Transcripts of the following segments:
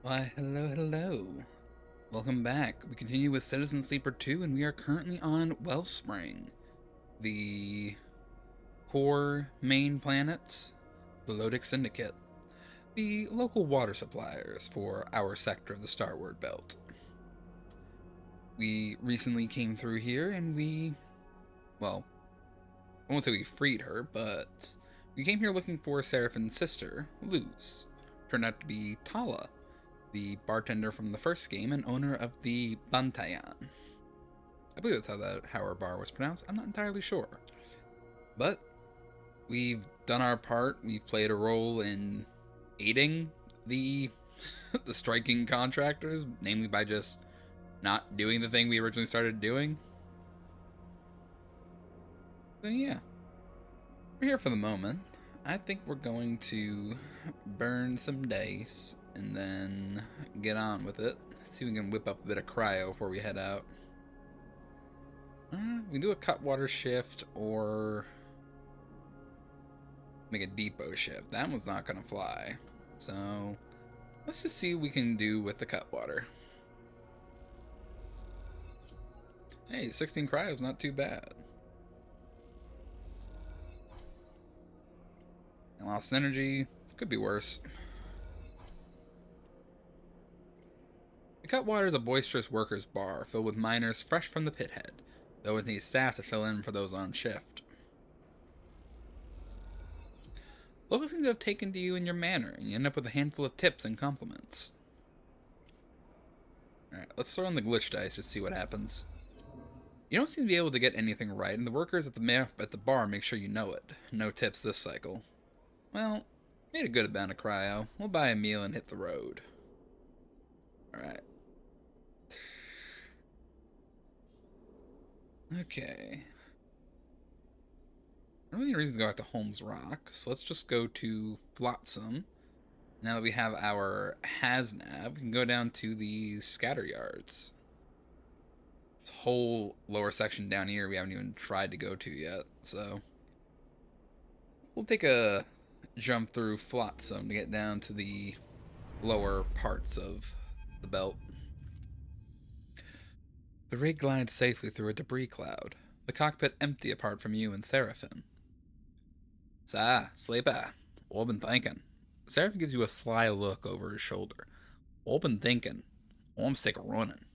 Why, hello, hello. Welcome back. We continue with Citizen Sleeper 2, and we are currently on Wellspring, the core main planet, the Lodic Syndicate, the local water suppliers for our sector of the Starward Belt. We recently came through here and well, I won't say we freed her, but we came here looking for Seraphin's sister, Luz. Turned out to be Tala, the bartender from the first game and owner of the Bantayan. I believe that's how her bar was pronounced. I'm not entirely sure. But we've done our part. We've played a role in aiding the the striking contractors, namely by just not doing the thing we originally started doing. So yeah, we're here for the moment. I think we're going to burn some dice and then get on with it. Let's see if we can whip up a bit of cryo before we head out. We can do a cutwater shift or make a depot shift. That one's not going to fly. So let's just see what we can do with the cutwater. Hey, 16 cryo is not too bad. I lost energy. Could be worse. The Cutwater is a boisterous workers' bar filled with miners fresh from the pithead, though it needs staff to fill in for those on shift. Locals seem to have taken to you in your manner, and you end up with a handful of tips and compliments. Alright, let's throw in the glitch dice to see what happens. You don't seem to be able to get anything right, and the workers at the bar make sure you know it. No tips this cycle. Well, made a good amount of cryo. We'll buy a meal and hit the road. Alright. Okay. I don't really need a reason to go back to Holmes Rock, so let's just go to Flotsam. Now that we have our Hasnav, we can go down to the scatter yards. This whole lower section down here we haven't even tried to go to yet, so we'll take a jump through Flotsam to get down to the lower parts of the belt. The rig glides safely through a debris cloud, the cockpit empty apart from you and Seraphin. Sleeper, what been thinking? Seraphin gives you a sly look over his shoulder. What been thinking? I'm sick of running.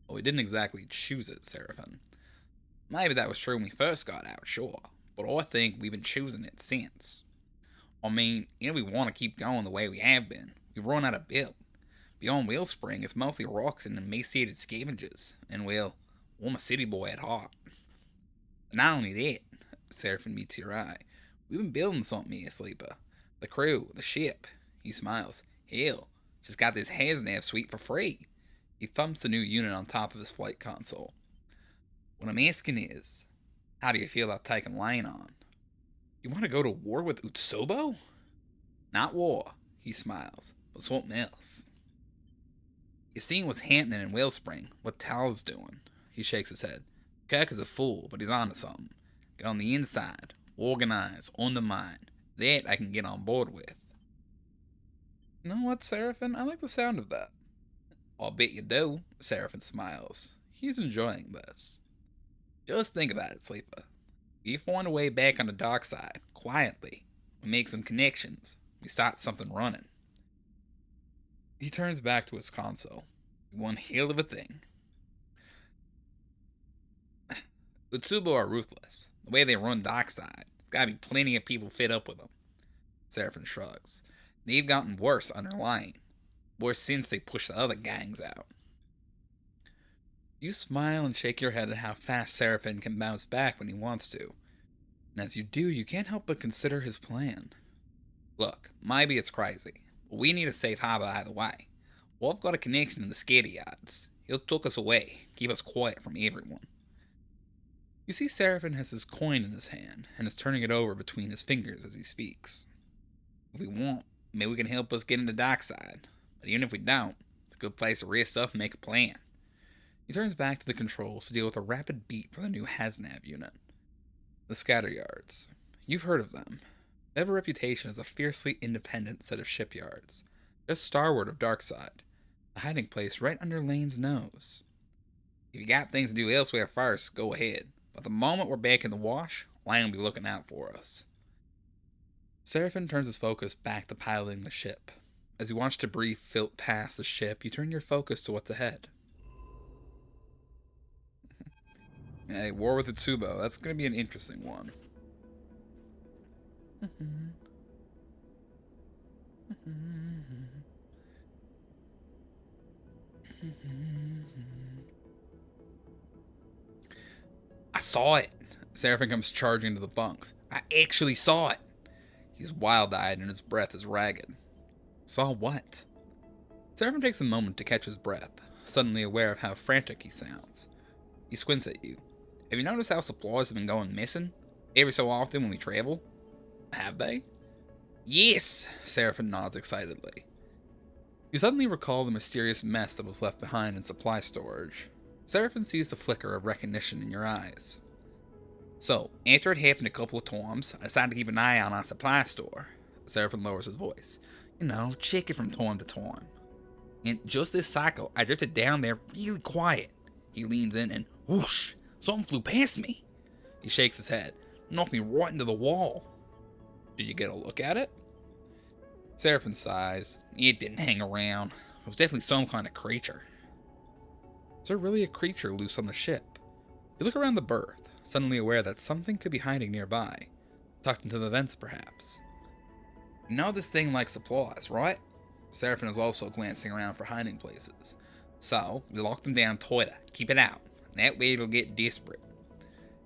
Well, we didn't exactly choose it, Seraphin. Maybe that was true when we first got out, sure, but I think we've been choosing it since. I mean, we want to keep going the way we have been. We've run out of build. Beyond Wellspring, it's mostly rocks and emaciated scavengers, and well, I'm a city boy at heart. But not only that, Seraphin meets your eye. We've been building something here, Sleeper. The crew, the ship. He smiles. Hell, just got this Hasnav suite for free. He thumps the new unit on top of his flight console. What I'm asking is, how do you feel about taking Lane on? You want to go to war with Utsubo? Not war, he smiles, but something else. You seen what's happening in Wellspring, what Tal's doing. He shakes his head. Kirk is a fool, but he's onto something. Get on the inside, organize, undermine. That I can get on board with. You know what, Seraphin? I like the sound of that. I'll bet you do, Seraphin smiles. He's enjoying this. Just think about it, Sleeper. We find a way back on the dark side, quietly. We make some connections. We start something running. He turns back to his console. One hell of a thing. Utsubo are ruthless. The way they run Dockside. There's gotta be plenty of people fed up with them. Seraphin shrugs. They've gotten worse under Lion. Worse since they pushed the other gangs out. You smile and shake your head at how fast Seraphin can bounce back when he wants to. And as you do, you can't help but consider his plan. Look, maybe it's crazy, but we need a safe harbor either way. Well, I've got a connection in the scatter yards. He'll tuck us away, keep us quiet from everyone. You see Seraphin has his coin in his hand, and is turning it over between his fingers as he speaks. If we want, maybe we can help us get into Dockside. But even if we don't, it's a good place to rest up and make a plan. He turns back to the controls to deal with a rapid beat for the new Hasnav unit. The Scatter Yards. You've heard of them. They have a reputation as a fiercely independent set of shipyards, just starward of Darkside, a hiding place right under Lane's nose. If you got things to do elsewhere first, go ahead. But the moment we're back in the wash, Lane will be looking out for us. Seraphim turns his focus back to piloting the ship. As you watch debris filt past the ship, you turn your focus to what's ahead. Hey, war with Itsubo. That's going to be an interesting one. I saw it. Seraphim comes charging into the bunks. I actually saw it. He's wild-eyed and his breath is ragged. Saw what? Seraphim takes a moment to catch his breath, suddenly aware of how frantic he sounds. He squints at you. Have you noticed how supplies have been going missing? Every so often when we travel? Have they? Yes! Seraphim nods excitedly. You suddenly recall the mysterious mess that was left behind in supply storage. Seraphim sees the flicker of recognition in your eyes. So, after it happened a couple of times, I decided to keep an eye on our supply store. Seraphim lowers his voice. You know, check it from time to time. And just this cycle, I drifted down there really quiet. He leans in and whoosh, something flew past me. He shakes his head, knocked me right into the wall. Did you get a look at it? Seraphim sighs. It didn't hang around. It was definitely some kind of creature. Is there really a creature loose on the ship? You look around the berth, suddenly aware that something could be hiding nearby, tucked into the vents perhaps. You know this thing likes supplies, right? Seraphim is also glancing around for hiding places. So, we locked them down tighter, keep it out. That way it'll get desperate.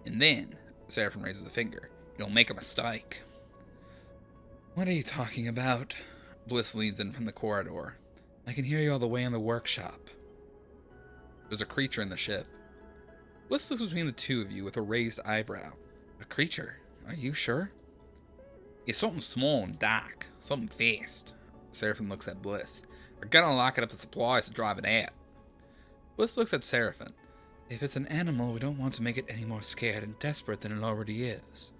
And then, Seraphim raises a finger, you'll make a mistake. What are you talking about? Bliss leans in from the corridor. I can hear you all the way in the workshop. There's a creature in the ship. Bliss looks between the two of you with a raised eyebrow. A creature? Are you sure? It's something small and dark. Something fast. Seraphim looks at Bliss. We're gonna lock it up to supplies to drive it out. Bliss looks at Seraphim. If it's an animal, we don't want to make it any more scared and desperate than it already is.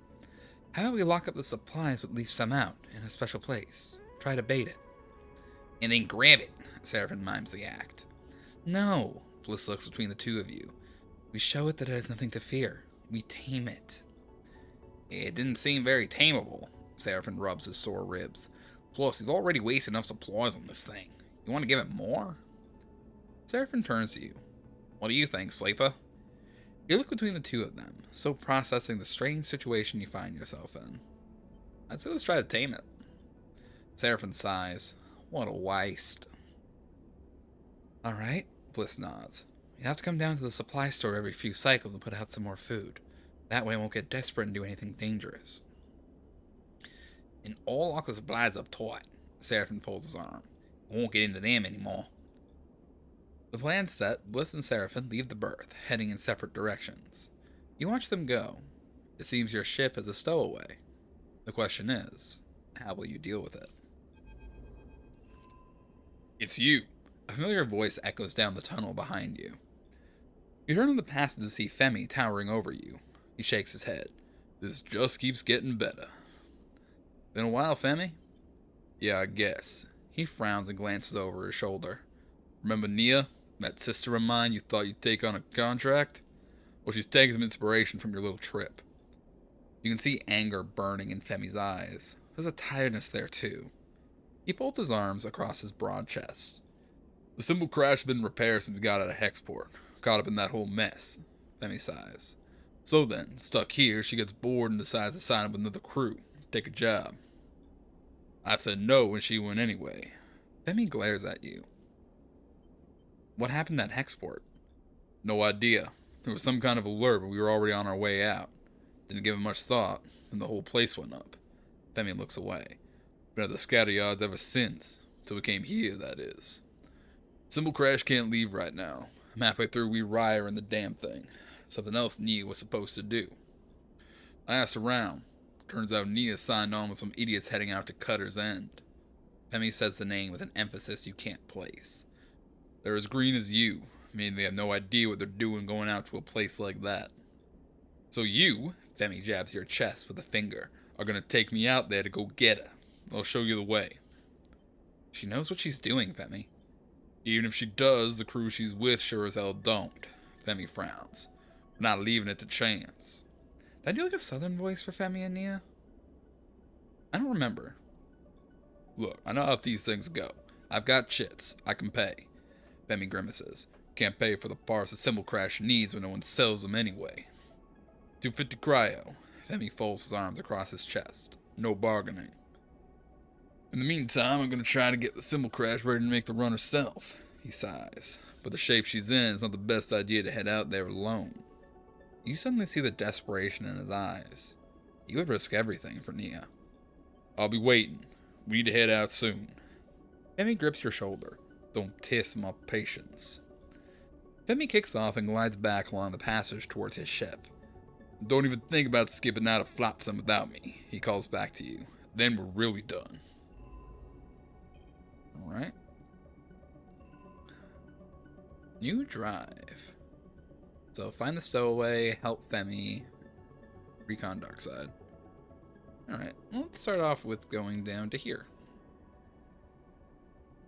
How about we lock up the supplies but leave some out, in a special place? Try to bait it. And then grab it, Seraphim mimes the act. No, Bliss looks between the two of you. We show it that it has nothing to fear. We tame it. It didn't seem very tameable, Seraphim rubs his sore ribs. Plus, he's already wasted enough supplies on this thing. You want to give it more? Seraphim turns to you. What do you think, Sleeper? You look between the two of them, so processing the strange situation you find yourself in. I'd say let's try to tame it. Seraphim sighs. What a waste. Alright, Bliss nods. You have to come down to the supply store every few cycles and put out some more food. That way I won't get desperate and do anything dangerous. And all lock the supplies up tight. Seraphim folds his arm. I won't get into them anymore. The plan set, Bliss and Seraphim leave the berth, heading in separate directions. You watch them go. It seems your ship is a stowaway. The question is, how will you deal with it? It's you. A familiar voice echoes down the tunnel behind you. You turn on the passage to see Femi towering over you. He shakes his head. This just keeps getting better. Been a while, Femi? Yeah, I guess. He frowns and glances over his shoulder. Remember Nia? That sister of mine you thought you'd take on a contract? Well, she's taking some inspiration from your little trip. You can see anger burning in Femi's eyes. There's a tiredness there, too. He folds his arms across his broad chest. The symbol crash has been repaired since we got out of Hexport. Caught up in that whole mess. Femi sighs. So then, stuck here, she gets bored and decides to sign up with another crew. Take a job. I said no when she went anyway. Femi glares at you. What happened at Hexport? No idea. There was some kind of alert, but we were already on our way out. Didn't give it much thought, and the whole place went up. Femi looks away. Been at the scatter yards ever since. Till we came here, that is. Symbol crash can't leave right now. I'm halfway through rewiring the damn thing. Something else Nia was supposed to do. I asked around. Turns out Nia signed on with some idiots heading out to Cutter's End. Femi says the name with an emphasis you can't place. They're as green as you, meaning they have no idea what they're doing going out to a place like that. So you, Femi jabs your chest with a finger, are gonna take me out there to go get her. I'll show you the way. She she knows what she's doing, Femi. Even if she does, the crew she's with sure as hell don't. Femi frowns. We're not leaving it to chance. Did I do like a southern voice for Femi and Nia? I don't remember. Look, I know how these things go. I've got chits. I can pay. Femi grimaces. Can't pay for the parts the symbol crash needs when no one sells them anyway. 250 cryo. Femi folds his arms across his chest. No bargaining. In the meantime, I'm going to try to get the symbol crash ready to make the run herself. He sighs. But the shape she's in, it's not the best idea to head out there alone. You suddenly see the desperation in his eyes. You would risk everything for Nia. I'll be waiting. We need to head out soon. Femi grips your shoulder. Don't test my patience. Femi kicks off and glides back along the passage towards his ship. Don't even think about skipping out of Flotsam without me, he calls back to you. Then we're really done. Alright. New drive. So find the stowaway, help Femi, recon dark side. Alright, well, let's start off with going down to here.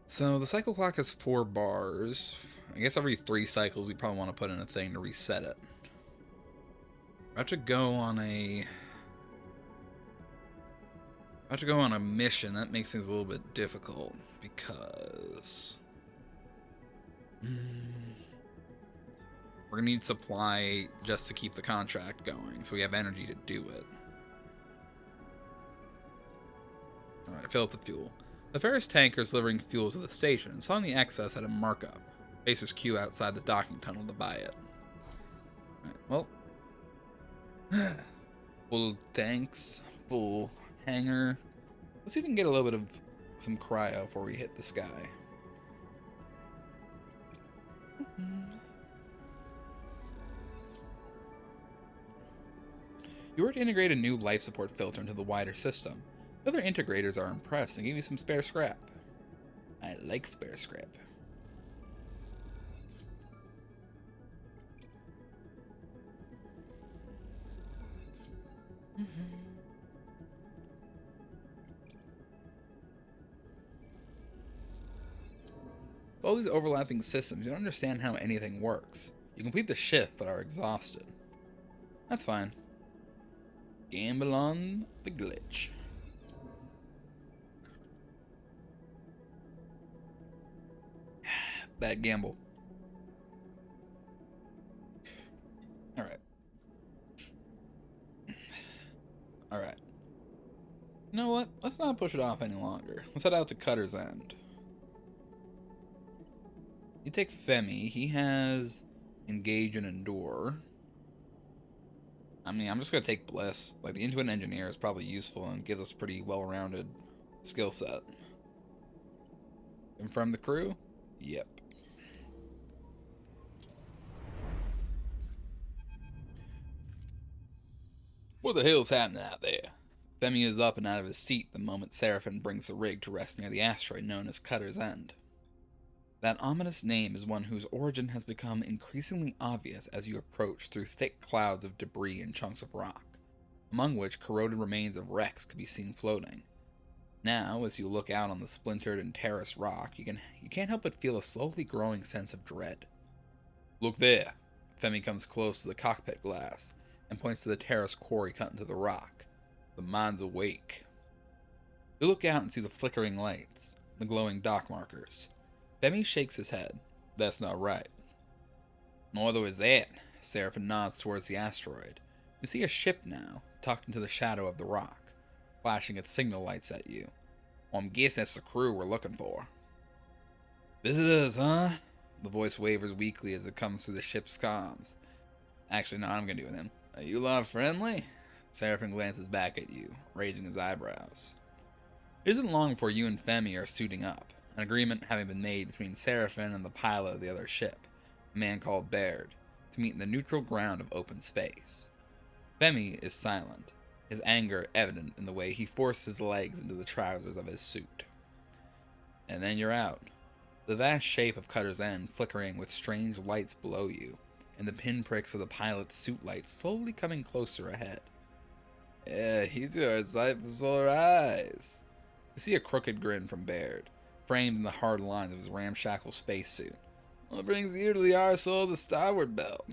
So the cycle clock has 4 bars. I guess every 3 cycles we probably want to put in a thing to reset it. I have to go on a mission. That makes things a little bit difficult because we're gonna need supply just to keep the contract going, so we have energy to do it. Alright, fill up the fuel. The ferrous tanker is delivering fuel to the station, and selling the excess at a markup. Pacers queue outside the docking tunnel to buy it. Alright, well. Full tanks, full hangar. Let's see if we can get a little bit of some cryo before we hit the sky. You were to integrate a new life support filter into the wider system. The other integrators are impressed and give you some spare scrap. I like spare scrap. With all these overlapping systems, you don't understand how anything works. You complete the shift but are exhausted. That's fine. Gamble on the glitch. Bad gamble. Alright. Alright. You know what? Let's not push it off any longer. Let's head out to Cutter's End. You take Femi. He has Engage and Endure. I mean, I'm just going to take Bliss. Like, the Intuit Engineer is probably useful and gives us a pretty well-rounded skill set. Confirm the crew? Yep. What the hell's happening out there? Femi is up and out of his seat the moment Seraphin brings the rig to rest near the asteroid known as Cutter's End. That ominous name is one whose origin has become increasingly obvious as you approach through thick clouds of debris and chunks of rock, among which corroded remains of wrecks could be seen floating. Now, as you look out on the splintered and terraced rock, you can't help but feel a slowly growing sense of dread. Look there! Femi comes close to the cockpit glass and points to the terraced quarry cut into the rock. The mine's awake. You look out and see the flickering lights, the glowing dock markers. Femi shakes his head. That's not right. Neither is that. Seraphin nods towards the asteroid. You see a ship now, tucked into the shadow of the rock, flashing its signal lights at you. Well, I'm guessing that's the crew we're looking for. Visitors, huh? The voice wavers weakly as it comes through the ship's comms. Actually, no, I'm gonna do with him. Are you lot friendly? Seraphin glances back at you, raising his eyebrows. It isn't long before you and Femi are suiting up, an agreement having been made between Seraphin and the pilot of the other ship, a man called Baird, to meet in the neutral ground of open space. Femi is silent, his anger evident in the way he forced his legs into the trousers of his suit. And then you're out, the vast shape of Cutter's End flickering with strange lights below you, and the pinpricks of the pilot's suit lights slowly coming closer ahead. Yeah, you two are a sight for sore eyes. You see a crooked grin from Baird. framed in the hard lines of his ramshackle spacesuit. What brings you to the arsehole of the Starward Belt?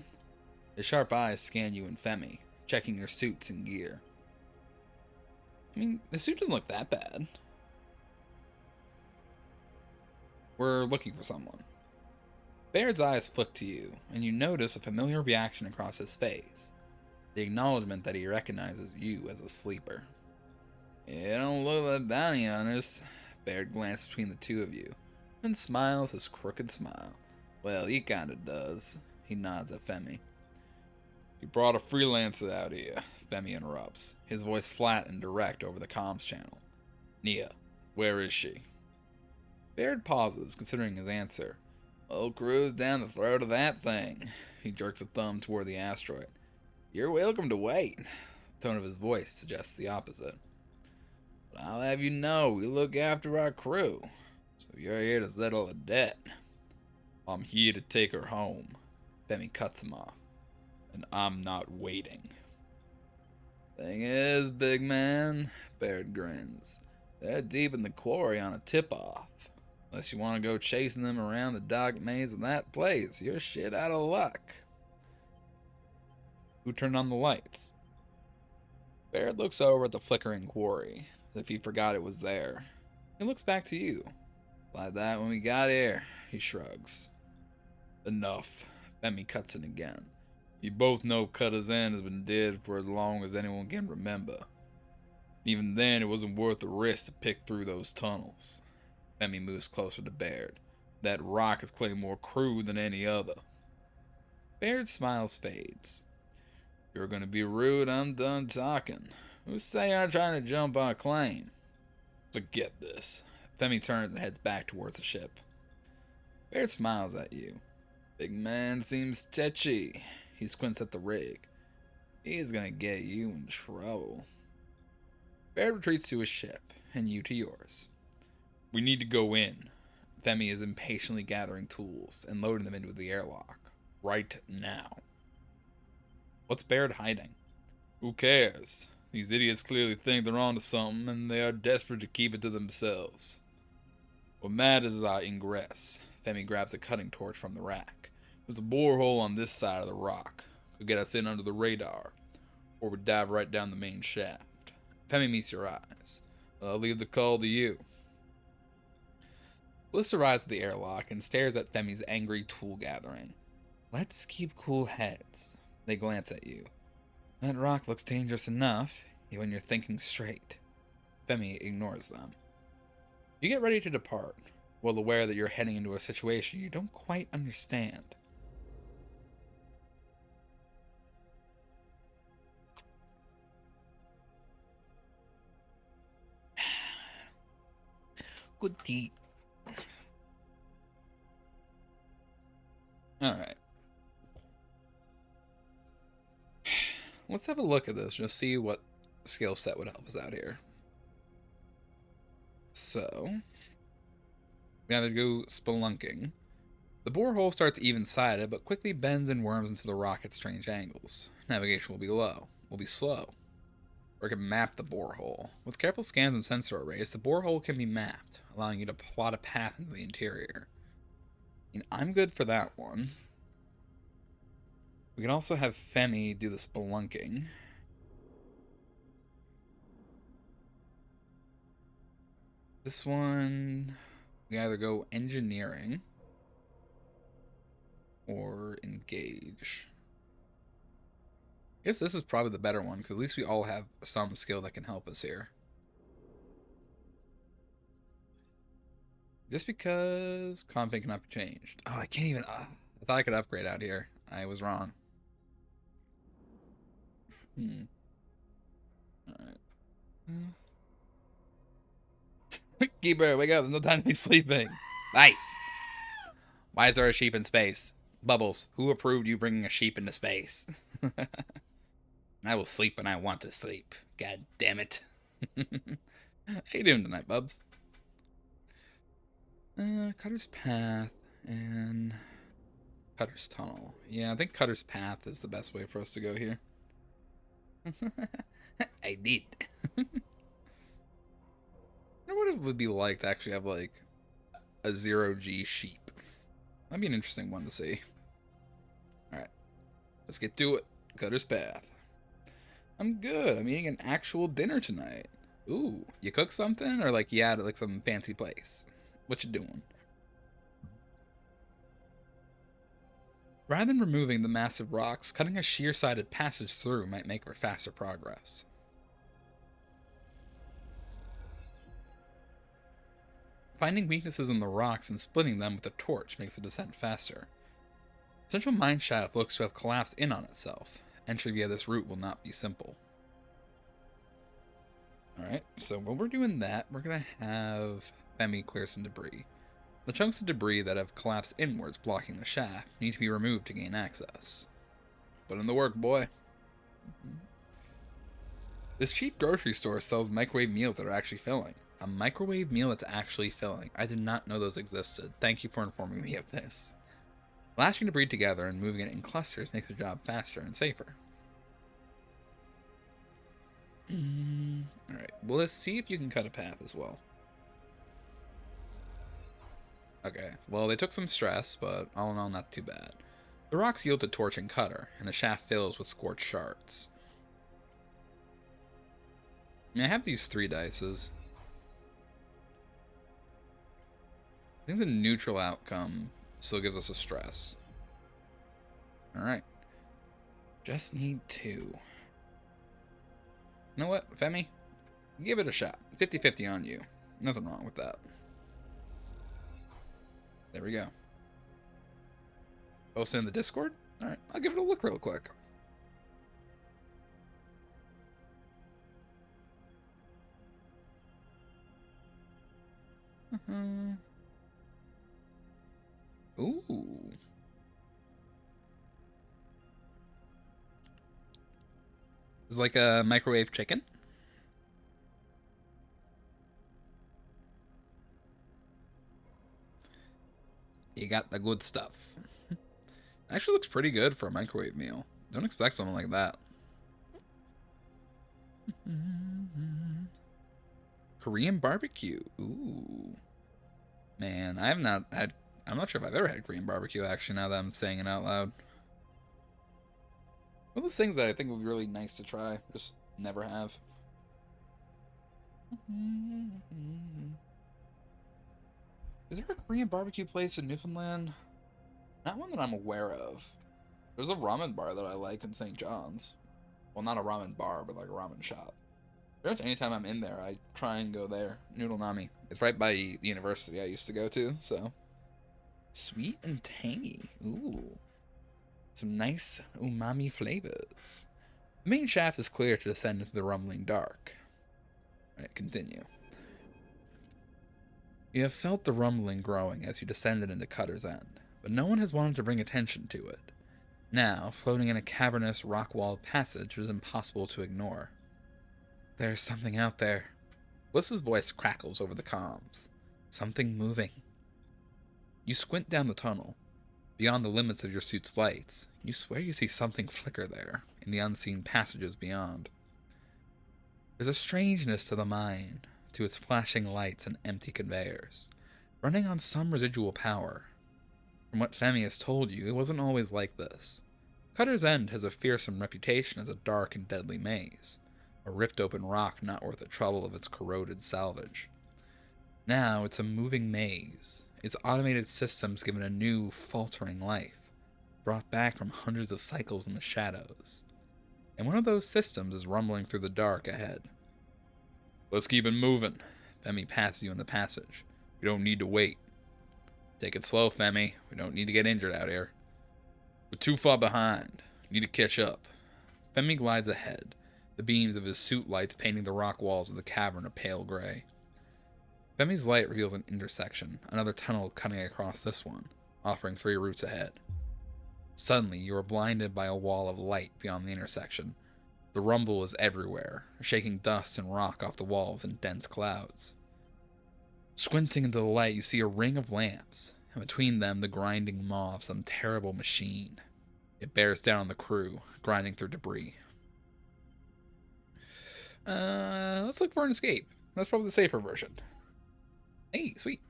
His sharp eyes scan you and Femi, checking your suits and gear. I mean, the suit doesn't look that bad. We're looking for someone. Baird's eyes flick to you, and you notice a familiar reaction across his face. The acknowledgement that he recognizes you as a sleeper. You don't look like bounty hunters. Baird glances between the two of you, and smiles his crooked smile. Well, he kinda does. He nods at Femi. You brought a freelancer out here, Femi interrupts, his voice flat and direct over the comms channel. Nia, where is she? Baird pauses, considering his answer. Oh, crew's down the throat of that thing. He jerks a thumb toward the asteroid. You're welcome to wait. The tone of his voice suggests the opposite. But I'll have you know, we look after our crew. So you're here to settle a debt. I'm here to take her home. Femi cuts him off. And I'm not waiting. Thing is, big man, Baird grins. They're deep in the quarry on a tip-off. Unless you want to go chasing them around the dark maze of that place, you're shit out of luck. Who turned on the lights? Baird looks over at the flickering quarry, as if he forgot it was there. He looks back to you. Like that when we got here, he shrugs. Enough. Femi cuts in again. You both know Cutter's End has been dead for as long as anyone can remember. Even then, it wasn't worth the risk to pick through those tunnels. Femi moves closer to Baird. That rock has claimed more crew than any other. Baird's smile fades. You're gonna be rude, I'm done talking. Who say I'm trying to jump our claim? Forget this. Femi turns and heads back towards the ship. Baird smiles at you. Big man seems tetchy. He squints at the rig. He's gonna get you in trouble. Baird retreats to his ship, and you to yours. We need to go in. Femi is impatiently gathering tools and loading them into the airlock. Right now. What's Baird hiding? Who cares? These idiots clearly think they're onto something, and they are desperate to keep it to themselves. What matters is our ingress. Femi grabs a cutting torch from the rack. There's a borehole on this side of the rock. Could get us in under the radar, or we dive right down the main shaft. Femi meets your eyes. I'll leave the call to you. Bliss arrives at the airlock and stares at Femi's angry tool gathering. Let's keep cool heads. They glance at you. That rock looks dangerous enough, even when you're thinking straight. Femi ignores them. You get ready to depart, well aware that you're heading into a situation you don't quite understand. Good tea. Alright. Let's have a look at this, just see what skill set would help us out here. So, we have to go spelunking. The borehole starts even-sided, but quickly bends and worms into the rock at strange angles. Navigation will be slow. Or can map the borehole. With careful scans and sensor arrays, the borehole can be mapped, allowing you to plot a path into the interior. I mean, I'm good for that one. We can also have Femi do the spelunking. This one, we either go engineering or engage. I guess this is probably the better one, because at least we all have some skill that can help us here. Just because config cannot be changed. Oh, I can't even... I thought I could upgrade out here. I was wrong. Alright. Keeper, wake up. There's no time to be sleeping. Night. Why is there a sheep in space? Bubbles, who approved you bringing a sheep into space? I will sleep when I want to sleep. God damn it. How you doing tonight, Bubs? Cutter's Path and Cutter's Tunnel. Yeah, I think Cutter's Path is the best way for us to go here. I did. I wonder what it would be like to actually have, like, a 0G sheep. That'd be an interesting one to see. Alright, let's get to it. Cutter's Path. I'm good. I'm eating an actual dinner tonight. Ooh, you cook something or like you at like some fancy place? What you doing? Rather than removing the massive rocks, cutting a sheer-sided passage through might make for faster progress. Finding weaknesses in the rocks and splitting them with a torch makes the descent faster. Central mine shaft looks to have collapsed in on itself. Entry via this route will not be simple. Alright, so while we're doing that, we're going to have Femi clear some debris. The chunks of debris that have collapsed inwards blocking the shaft need to be removed to gain access. Put in the work, boy. This cheap grocery store sells microwave meals that are actually filling. A microwave meal that's actually filling. I did not know those existed. Thank you for informing me of this. Lashing debris together and moving it in clusters makes the job faster and safer. Alright, well, let's see if you can cut a path as well. Okay, well, they took some stress, but all in all, not too bad. The rocks yield to torch and cutter, and the shaft fills with scorched shards. I mean, I have these 3 dices. I think the neutral outcome still gives us a stress. Alright. Just need 2. You know what, Femi? Give it a shot. 50-50 on you. Nothing wrong with that. There we go. Post it in the Discord? Alright, I'll give it a look real quick. Ooh. It's like a microwave chicken. You got the good stuff. Actually looks pretty good for a microwave meal. Don't expect something like that. Korean barbecue. Ooh. Man, I have not had... I'm not sure if I've ever had Korean barbecue, actually, now that I'm saying it out loud. One of those things that I think would be really nice to try. Just never have. Is there a Korean barbecue place in Newfoundland? Not one that I'm aware of. There's a ramen bar that I like in St. John's. Well, not a ramen bar, but like a ramen shop. Pretty much anytime I'm in there, I try and go there. Noodle Nami. It's right by the university I used to go to, so. Sweet and tangy. Ooh. Some nice umami flavors. The main shaft is clear to descend into the rumbling dark. Alright, continue. You have felt the rumbling growing as you descended into Cutter's End, but no one has wanted to bring attention to it. Now, floating in a cavernous, rock-walled passage, it is impossible to ignore. There's something out there. Bliss's voice crackles over the comms. Something moving. You squint down the tunnel. Beyond the limits of your suit's lights, you swear you see something flicker there, in the unseen passages beyond. There's a strangeness to the mine, to its flashing lights and empty conveyors, running on some residual power. From what Femi has told you, it wasn't always like this. Cutter's End has a fearsome reputation as a dark and deadly maze, a ripped-open rock not worth the trouble of its corroded salvage. Now it's a moving maze, its automated systems given a new, faltering life, brought back from hundreds of cycles in the shadows. And one of those systems is rumbling through the dark ahead. Let's keep it moving. Femi passes you in the passage. We don't need to wait. Take it slow, Femi. We don't need to get injured out here. We're too far behind. Need to catch up. Femi glides ahead, the beams of his suit lights painting the rock walls of the cavern a pale gray. Femi's light reveals an intersection, another tunnel cutting across this one, offering 3 routes ahead. Suddenly, you are blinded by a wall of light beyond the intersection. The rumble is everywhere, shaking dust and rock off the walls in dense clouds. Squinting into the light, you see a ring of lamps, and between them the grinding maw of some terrible machine. It bears down on the crew, grinding through debris. Let's look for an escape. That's probably the safer version. Hey, sweet.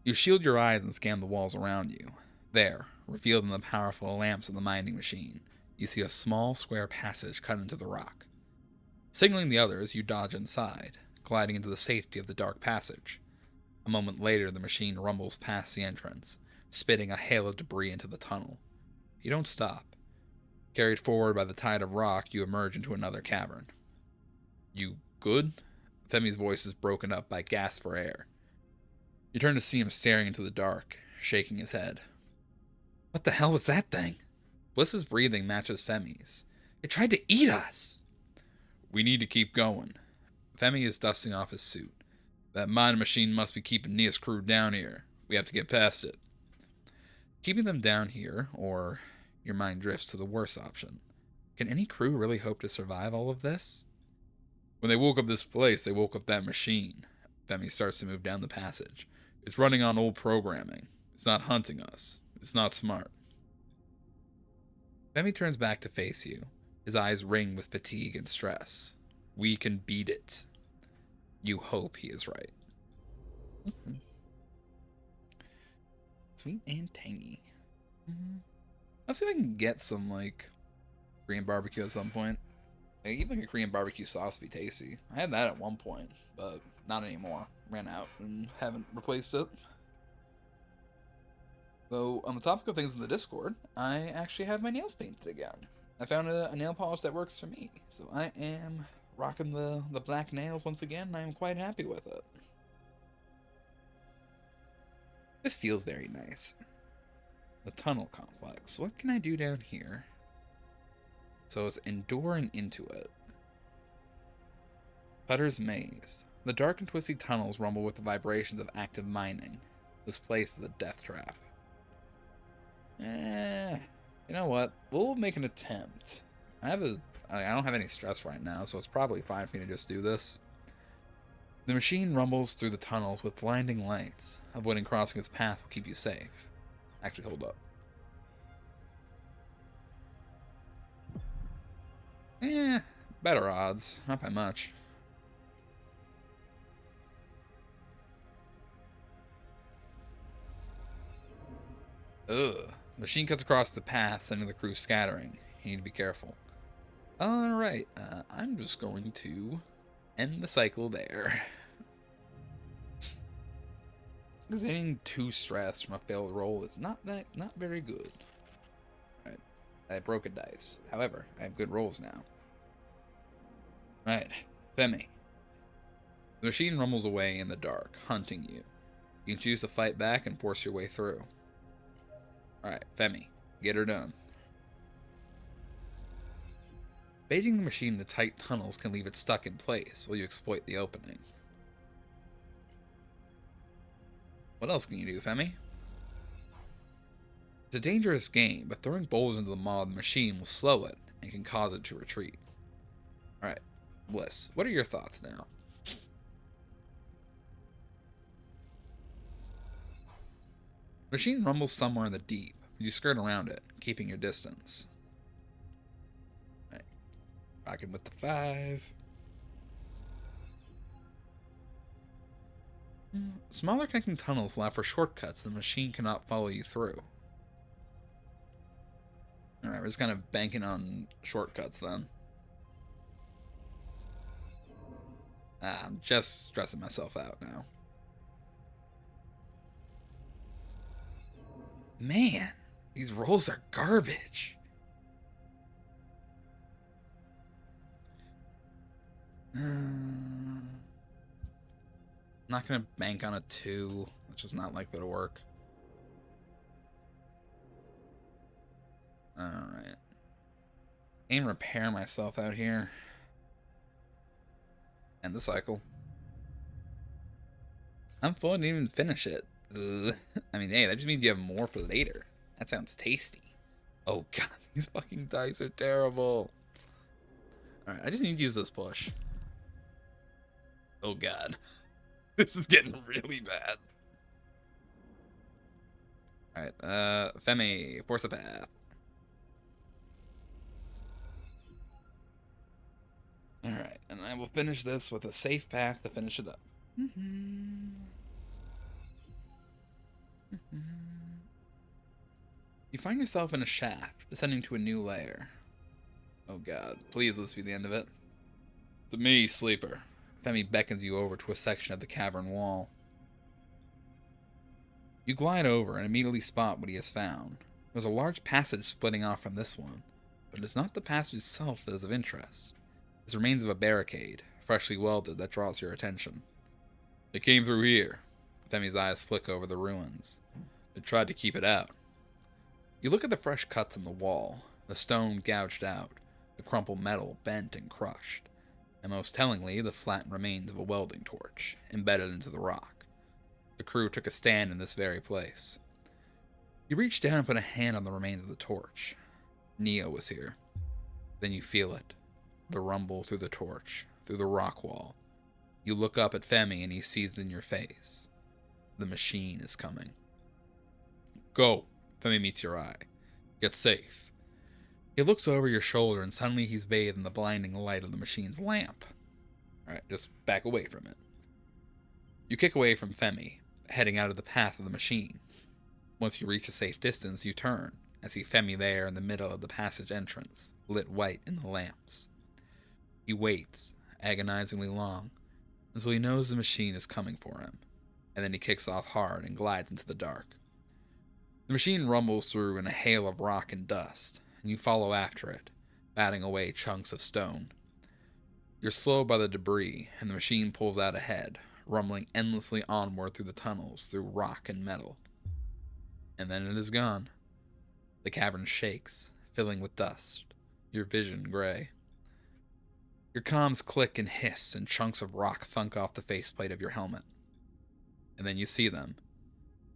You shield your eyes and scan the walls around you. There, revealed in the powerful lamps of the mining machine, you see a small square passage cut into the rock. Signaling the others, you dodge inside, gliding into the safety of the dark passage. A moment later, the machine rumbles past the entrance, spitting a hail of debris into the tunnel. You don't stop. Carried forward by the tide of rock, you emerge into another cavern. You good? Femi's voice is broken up by gasps for air. You turn to see him staring into the dark, shaking his head. What the hell was that thing? Bliss's breathing matches Femi's. It tried to eat us! We need to keep going. Femi is dusting off his suit. That mining machine must be keeping Nia's crew down here. We have to get past it. Keeping them down here, or your mind drifts to the worst option. Can any crew really hope to survive all of this? When they woke up this place, they woke up that machine. Femi starts to move down the passage. It's running on old programming. It's not hunting us. It's not smart. Femi turns back to face you. His eyes ring with fatigue and stress. We can beat it. You hope he is right. Sweet and tangy. Let's see if I can get some, like, Korean barbecue at some point. Like, even like a Korean barbecue sauce would be tasty. I had that at one point, but not anymore. Ran out and haven't replaced it. Though, on the topic of things in the Discord, I actually have my nails painted again. I found a nail polish that works for me, so I am rocking the black nails once again, and I am quite happy with it. This feels very nice. The tunnel complex. What can I do down here? So it's enduring into it. Putter's Maze. The dark and twisty tunnels rumble with the vibrations of active mining. This place is a death trap. You know what? We'll make an attempt. I don't have any stress right now, so it's probably fine for me to just do this. The machine rumbles through the tunnels with blinding lights. Avoiding crossing its path will keep you safe. Actually, hold up. Better odds. Not by much. Ugh. The machine cuts across the path, sending the crew scattering. You need to be careful. Alright, I'm just going to end the cycle there. Because getting too stressed from a failed roll is not very good. Alright, I broke a dice. However, I have good rolls now. Right, Femi. The machine rumbles away in the dark, hunting you. You can choose to fight back and force your way through. Alright, Femi, get her done. Baiting the machine into tight tunnels can leave it stuck in place while you exploit the opening. What else can you do, Femi? It's a dangerous game, but throwing boulders into the maw of the machine will slow it and can cause it to retreat. Alright, Bliss, what are your thoughts now? The machine rumbles somewhere in the deep. You skirt around it, keeping your distance. Right. Rocking with the 5. Smaller connecting tunnels allow for shortcuts the machine cannot follow you through. Alright, we're just kind of banking on shortcuts then. I'm just stressing myself out now. Man, these rolls are garbage. Not gonna bank on a 2. That's just not likely to work. Alright. Aim repair myself out here. End the cycle. I'm full, I didn't even finish it. Ugh. I mean, hey, that just means you have more for later. That sounds tasty. Oh god, these fucking dice are terrible. Alright, I just need to use this push. Oh god. This is getting really bad. Alright, Femi, force a path. Alright, and I will finish this with a safe path to finish it up. You find yourself in a shaft, descending to a new layer. Oh god, please let this be the end of it. To me, Sleeper. Femi beckons you over to a section of the cavern wall. You glide over and immediately spot what he has found. There's a large passage splitting off from this one, but it is not the passage itself that is of interest. It's the remains of a barricade, freshly welded, that draws your attention. They came through here. Femi's eyes flick over the ruins. They tried to keep it out. You look at the fresh cuts in the wall, the stone gouged out, the crumpled metal bent and crushed, and most tellingly, the flattened remains of a welding torch, embedded into the rock. The crew took a stand in this very place. You reach down and put a hand on the remains of the torch. Neo was here. Then you feel it. The rumble through the torch, through the rock wall. You look up at Femi and he sees it in your face. The machine is coming. Go. Femi meets your eye. Get safe. He looks over your shoulder and suddenly he's bathed in the blinding light of the machine's lamp. Alright, just back away from it. You kick away from Femi, heading out of the path of the machine. Once you reach a safe distance, you turn and see Femi there in the middle of the passage entrance, lit white in the lamps. He waits, agonizingly long, until he knows the machine is coming for him, and then he kicks off hard and glides into the dark. The machine rumbles through in a hail of rock and dust, and you follow after it, batting away chunks of stone. You're slowed by the debris, and the machine pulls out ahead, rumbling endlessly onward through the tunnels, through rock and metal. And then it is gone. The cavern shakes, filling with dust, your vision gray. Your comms click and hiss, and chunks of rock thunk off the faceplate of your helmet. And then you see them.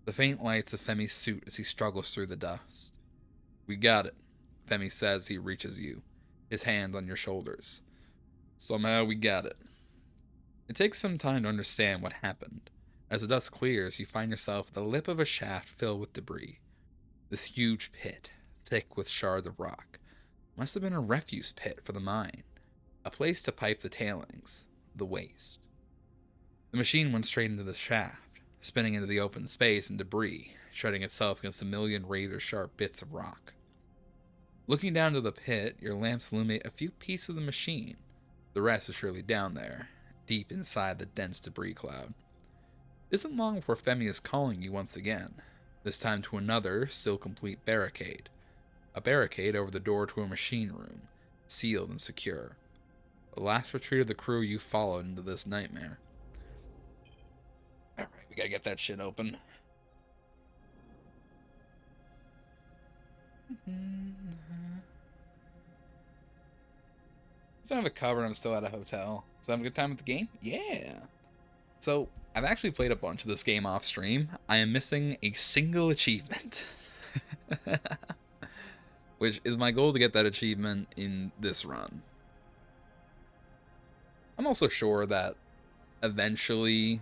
The faint lights of Femi's suit as he struggles through the dust. We got it, Femi says as he reaches you, his hand on your shoulders. Somehow we got it. It takes some time to understand what happened. As the dust clears, you find yourself at the lip of a shaft filled with debris. This huge pit, thick with shards of rock, must have been a refuse pit for the mine. A place to pipe the tailings, the waste. The machine went straight into the shaft, spinning into the open space and debris, shredding itself against a million razor-sharp bits of rock. Looking down to the pit, your lamps illuminate a few pieces of the machine. The rest is surely down there, deep inside the dense debris cloud. It isn't long before Femi is calling you once again, this time to another, still complete barricade. A barricade over the door to a machine room, sealed and secure. The last retreat of the crew you followed into this nightmare. Alright, we gotta get that shit open. So I have a cover and I'm still at a hotel. So have a good time with the game? Yeah. So, I've actually played a bunch of this game off stream. I am missing a single achievement. Which is my goal to get that achievement in this run. I'm also sure that eventually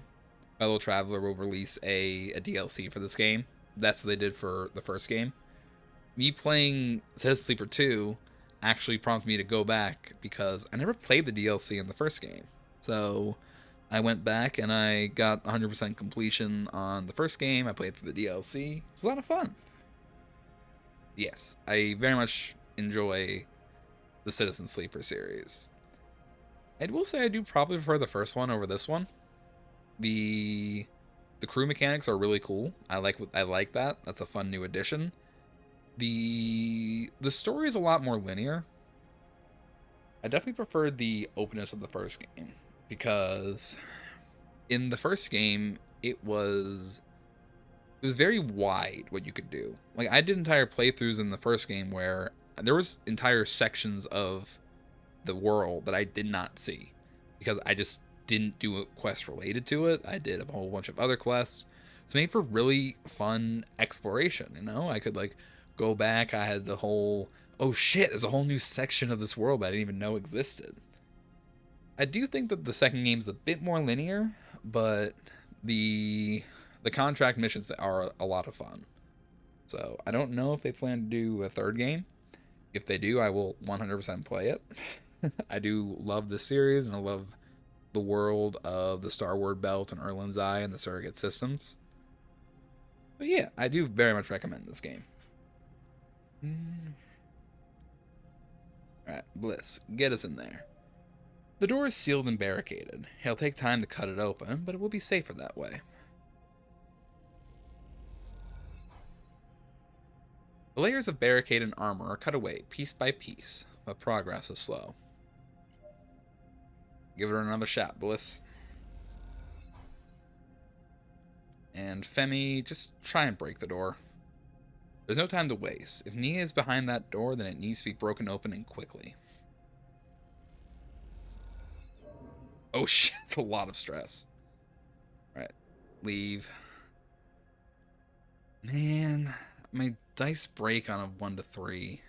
Fellow Traveler will release a DLC for this game. That's what they did for the first game. Me playing Says Sleeper 2 actually prompted me to go back because I never played the DLC in the first game. So I went back and I got 100% completion on the first game. I played through the DLC. It was a lot of fun. Yes, I very much enjoy the Citizen Sleeper series. I will say I do probably prefer the first one over this one. The crew mechanics are really cool. I like that. That's a fun new addition. The story is a lot more linear. I definitely preferred the openness of the first game because in the first game it was very wide what you could do. Like I did entire playthroughs in the first game where there was entire sections of the world that I did not see because I just didn't do a quest related to it. I did a whole bunch of other quests. It's made for really fun exploration, you know? I could like go back. I had the whole, oh shit, there's a whole new section of this world that I didn't even know existed. I do think that the second game's a bit more linear, but the contract missions are a lot of fun. So I don't know if they plan to do a third game. If they do, I will 100% play it. I do love this series, and I love the world of the Starward Belt and Erlin's Eye and the surrogate systems. But yeah, I do very much recommend this game. Alright, Bliss, get us in there. The door is sealed and barricaded. It'll take time to cut it open, but it will be safer that way. The layers of barricade and armor are cut away piece by piece, but progress is slow. Give her another shot, Bliss. And Femi, just try and break the door. There's no time to waste. If Nia is behind that door, then it needs to be broken open and quickly. Oh shit, it's a lot of stress. Alright, leave. Man, my dice break on a 1 to 3.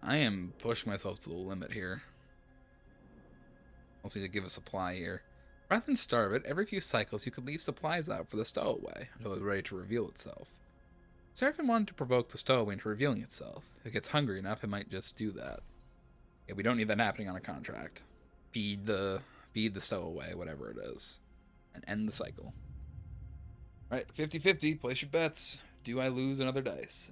I am pushing myself to the limit here. Also need to give a supply here. Rather than starve it, every few cycles you could leave supplies out for the stowaway until it's ready to reveal itself. Seraphim wanted to provoke the stowaway into revealing itself. If it gets hungry enough, it might just do that. Yeah, we don't need that happening on a contract. Feed the stowaway, whatever it is, and end the cycle. Alright, 50-50, place your bets. Do I lose another dice?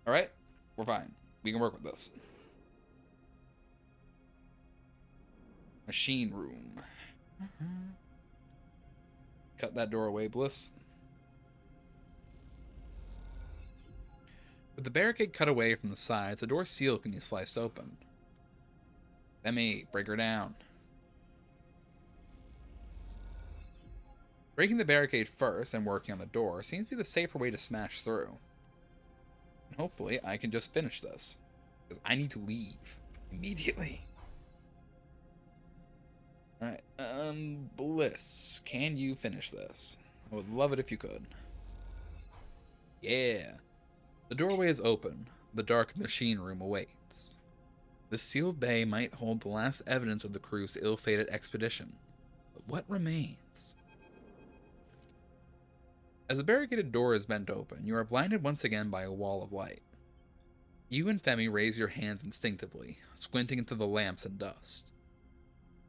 Alright, we're fine. We can work with this. Machine room. Cut that door away, Bliss. With the barricade cut away from the sides, the door seal can be sliced open. Femi, break her down. Breaking the barricade first and working on the door seems to be the safer way to smash through. And hopefully I can just finish this, because I need to leave immediately. Alright, Bliss, can you finish this? I would love it if you could. Yeah. The doorway is open. The dark machine room awaits. The sealed bay might hold the last evidence of the crew's ill-fated expedition. But what remains? As the barricaded door is bent open, you are blinded once again by a wall of light. You and Femi raise your hands instinctively, squinting into the lamps and dust.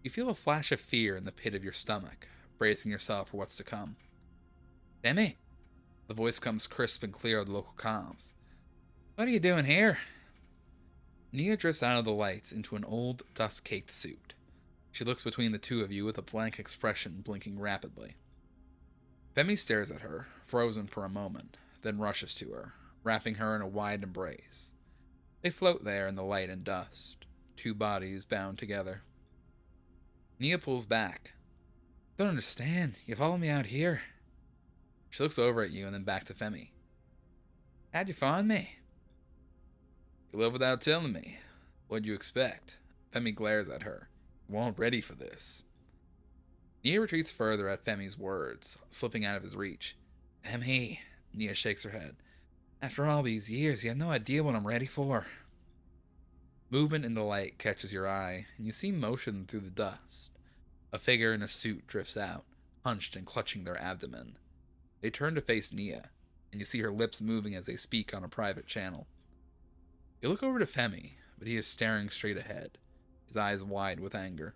You feel a flash of fear in the pit of your stomach, bracing yourself for what's to come. Femi! The voice comes crisp and clear of the local comms. What are you doing here? Nia drifts out of the lights into an old, dust-caked suit. She looks between the two of you with a blank expression blinking rapidly. Femi stares at her, frozen for a moment, then rushes to her, wrapping her in a wide embrace. They float there in the light and dust, two bodies bound together. Nia pulls back. Don't understand. You followed me out here. She looks over at you and then back to Femi. How'd you find me? You left without telling me. What'd you expect? Femi glares at her. You weren't ready for this. Nia retreats further at Femi's words, slipping out of his reach. Femi, Nia shakes her head. After all these years, you have no idea what I'm ready for. Movement in the light catches your eye, and you see motion through the dust. A figure in a suit drifts out, hunched and clutching their abdomen. They turn to face Nia, and you see her lips moving as they speak on a private channel. You look over to Femi, but he is staring straight ahead, his eyes wide with anger.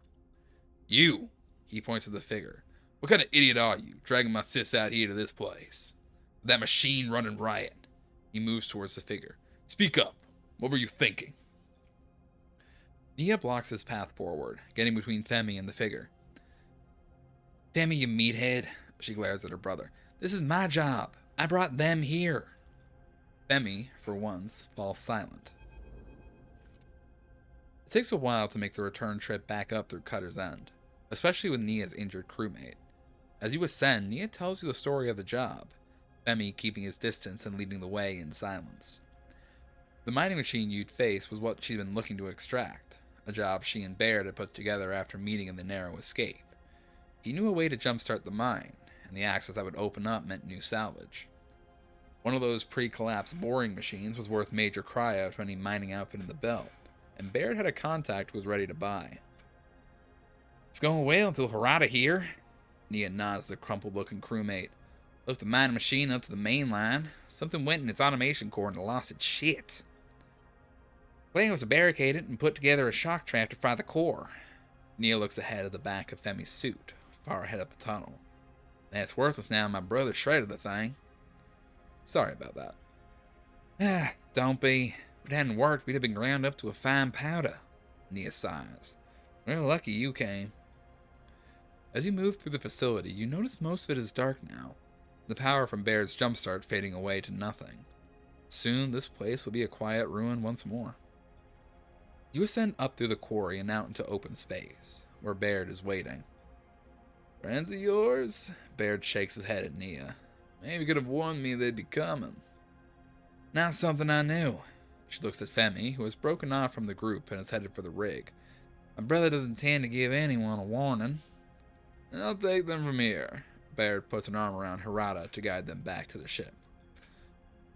You! He points to the figure. What kind of idiot are you, dragging my sis out here to this place? With that machine running riot. He moves towards the figure. Speak up. What were you thinking? Nia blocks his path forward, getting between Femi and the figure. Femi, you meathead, she glares at her brother. This is my job. I brought them here. Femi, for once, falls silent. It takes a while to make the return trip back up through Cutter's End, especially with Nia's injured crewmate. As you ascend, Nia tells you the story of the job, Femi keeping his distance and leading the way in silence. The mining machine you'd face was what she'd been looking to extract, a job she and Baird had put together after meeting in the narrow escape. He knew a way to jumpstart the mine, and the access that would open up meant new salvage. One of those pre-collapse boring machines was worth major cryo to any mining outfit in the belt, and Baird had a contact who was ready to buy. It's going well until Harada here. Nia nods the crumpled-looking crewmate. Looked the mining machine up to the main line. Something went in its automation core and it lost its shit. Plan was to barricade it and put together a shock trap to fry the core. Nia looks ahead at the back of Femi's suit, far ahead up the tunnel. That's worthless now. My brother shredded the thing. Sorry about that. Ah, don't be. If it hadn't worked, we'd have been ground up to a fine powder. Nia sighs. We're lucky you came. As you move through the facility, you notice most of it is dark now, the power from Baird's jumpstart fading away to nothing. Soon, this place will be a quiet ruin once more. You ascend up through the quarry and out into open space, where Baird is waiting. Friends of yours? Baird shakes his head at Nia. Maybe you could have warned me they'd be coming. Not something I knew. She looks at Femi, who has broken off from the group and is headed for the rig. My brother doesn't intend to give anyone a warning. I'll take them from here. Baird puts an arm around Harada to guide them back to the ship.